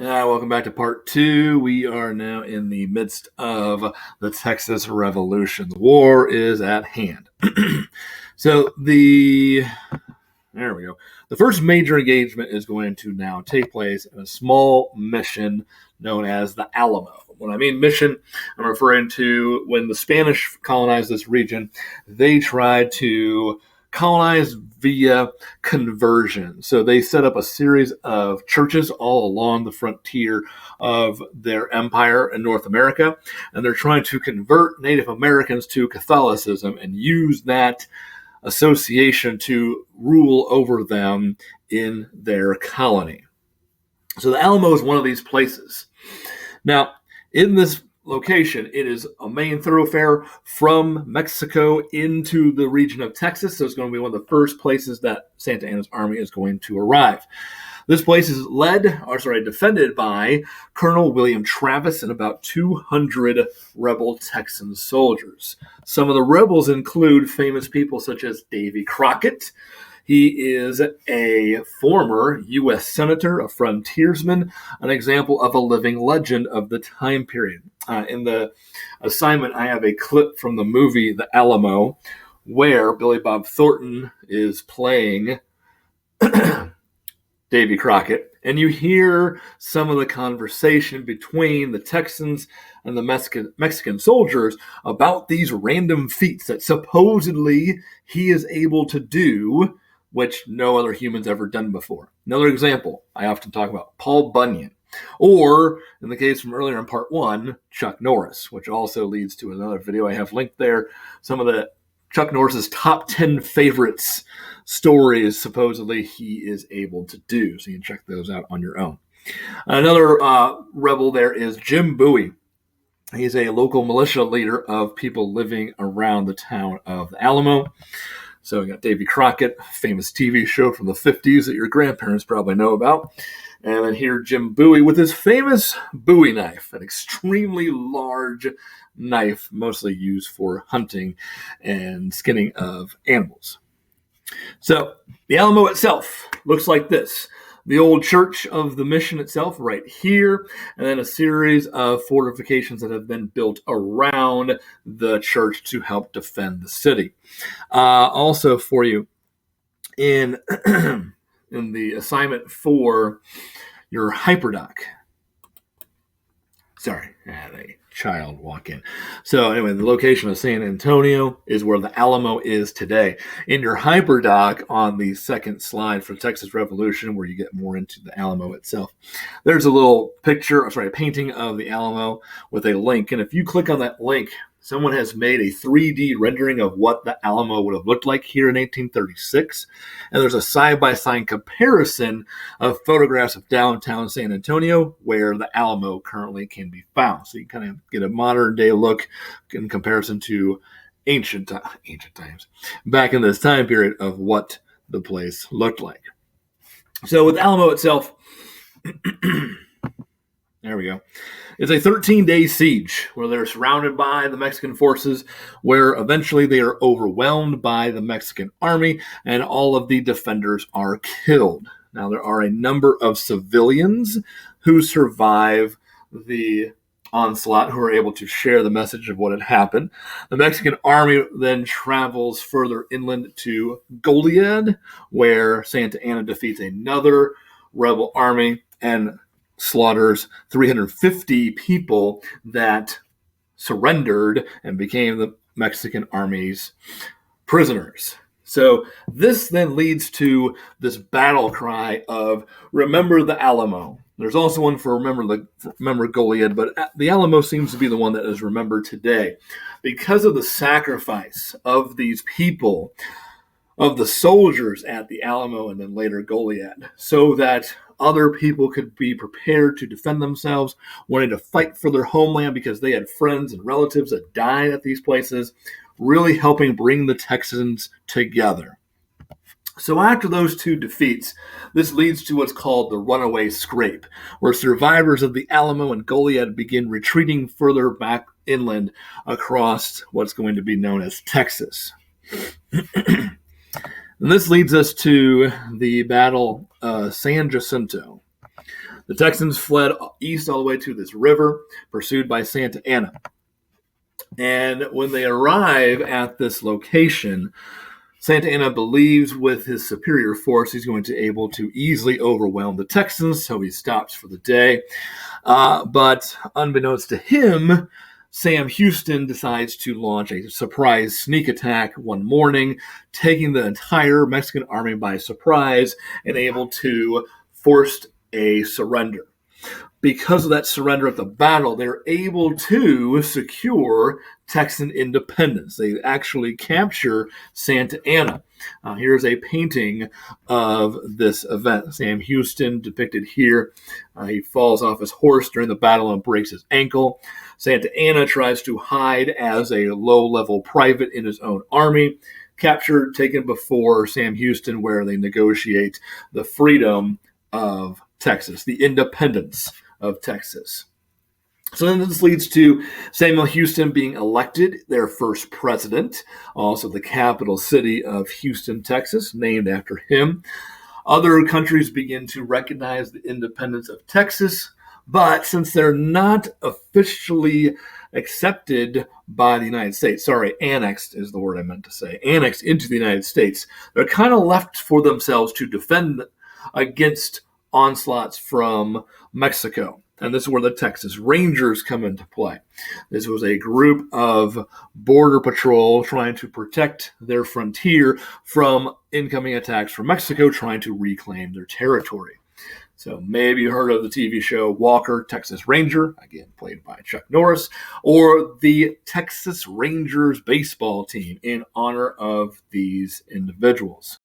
Welcome back to part two. We are now in the midst of the Texas Revolution. The war is at hand. There we go. The first major engagement is going to now take place in a small mission known as the Alamo. When I mean mission, I'm referring to when the Spanish colonized this region, they tried to colonize via conversion. So they set up a series of churches all along the frontier of their empire in North America, and they're trying to convert Native Americans to Catholicism and use that association to rule over them in their colony. So the Alamo is one of these places. Now, in this location, it is a main thoroughfare from Mexico into the region of Texas. So it's going to be one of the first places that Santa Anna's army is going to arrive. This place is defended by Colonel William Travis and about 200 rebel Texan soldiers. Some of the rebels include famous people such as Davy Crockett. He is a former U.S. senator, a frontiersman, an example of a living legend of the time period. In the assignment, I have a clip from the movie The Alamo, where Billy Bob Thornton is playing Davy Crockett, and you hear some of the conversation between the Texans and the Mexican soldiers about these random feats that supposedly he is able to do, which no other human's ever done before. Another example I often talk about, Paul Bunyan, or in the case from earlier in part one, Chuck Norris, which also leads to another video I have linked there, some of the Chuck Norris's top 10 favorites stories supposedly he is able to do. So you can check those out on your own. Another rebel there is Jim Bowie. He's a local militia leader of people living around the town of the Alamo. So we got Davy Crockett, famous TV show from the 50s that your grandparents probably know about. And then here Jim Bowie with his famous Bowie knife, an extremely large knife, mostly used for hunting and skinning of animals. So the Alamo itself looks like this. The old church of the mission itself right here, and then a series of fortifications that have been built around the church to help defend the city. Also for you, in the assignment for your hyperdoc. Sorry, I had a child walk in. So anyway, the location of San Antonio is where the Alamo is today. In your hyperdoc on the second slide for Texas Revolution, where you get more into the Alamo itself, there's a little painting of the Alamo with a link. And if you click on that link, someone has made a 3D rendering of what the Alamo would have looked like here in 1836. And there's a side-by-side comparison of photographs of downtown San Antonio where the Alamo currently can be found. So you kind of get a modern-day look in comparison to ancient times, back in this time period of what the place looked like. So with Alamo itself, there we go. It's a 13-day siege where they're surrounded by the Mexican forces, where eventually they are overwhelmed by the Mexican army, and all of the defenders are killed. Now, there are a number of civilians who survive the onslaught, who are able to share the message of what had happened. The Mexican army then travels further inland to Goliad, where Santa Anna defeats another rebel army and slaughters 350 people that surrendered and became the Mexican army's prisoners. So this then leads to this battle cry of "Remember the Alamo." There's also one for remember Goliad, but the Alamo seems to be the one that is remembered today because of the sacrifice of these people, of the soldiers at the Alamo and then later Goliad, so that other people could be prepared to defend themselves, wanting to fight for their homeland because they had friends and relatives that died at these places, really helping bring the Texans together. So after those two defeats, this leads to what's called the runaway scrape, where survivors of the Alamo and Goliad begin retreating further back inland across what's going to be known as Texas. And this leads us to the Battle of San Jacinto. The Texans fled east all the way to this river, pursued by Santa Anna. And when they arrive at this location, Santa Anna believes with his superior force he's going to be able to easily overwhelm the Texans, so he stops for the day. But unbeknownst to him, Sam Houston decides to launch a surprise sneak attack one morning, taking the entire Mexican army by surprise and able to force a surrender. Because of that surrender at the battle, they're able to secure Texan independence. They actually capture Santa Anna. Here's a painting of this event. Sam Houston depicted here. He falls off his horse during the battle and breaks his ankle. Santa Anna tries to hide as a low-level private in his own army. Captured, taken before Sam Houston, where they negotiate the freedom of Texas, the independence of Texas. So then this leads to Samuel Houston being elected their first president, also the capital city of Houston, Texas, named after him. Other countries begin to recognize the independence of Texas, but since they're not officially accepted by the United States, annexed is the word I meant to say, annexed into the United States, they're kind of left for themselves to defend against onslaughts from Mexico. And this is where the Texas Rangers come into play. This was a group of border patrol trying to protect their frontier from incoming attacks from Mexico, trying to reclaim their territory. So maybe you heard of the TV show Walker, Texas Ranger, again played by Chuck Norris, or the Texas Rangers baseball team in honor of these individuals.